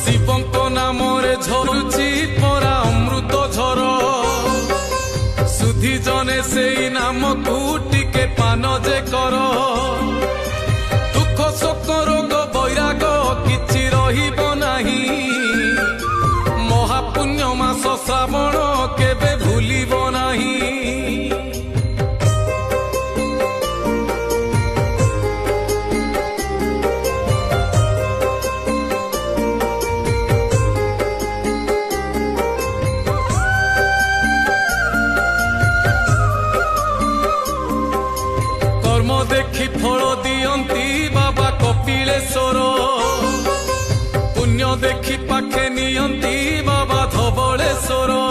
ଶିବଙ୍କ ନାମରେ ଝରୁଛି ପରା ଅମୃତ ଝର ସୁଧି ଜନେ ସେଇ ନାମକୁ ଟିକେ ପାନ ଯେ କର ଦୁଃଖ ଶୋକ ରୋଗ ବୈରାଗ କିଛି ରହିବ ନାହିଁ ମହାପୁଣ୍ୟ ମାସ ଶ୍ରାବଣ କେବେ ଭୁଲିବ ନାହିଁ। देखी फल दियंती बाबा कपिलेश्वर पुण्य देखी पाखे नियंती बाबा धवलेश्वर।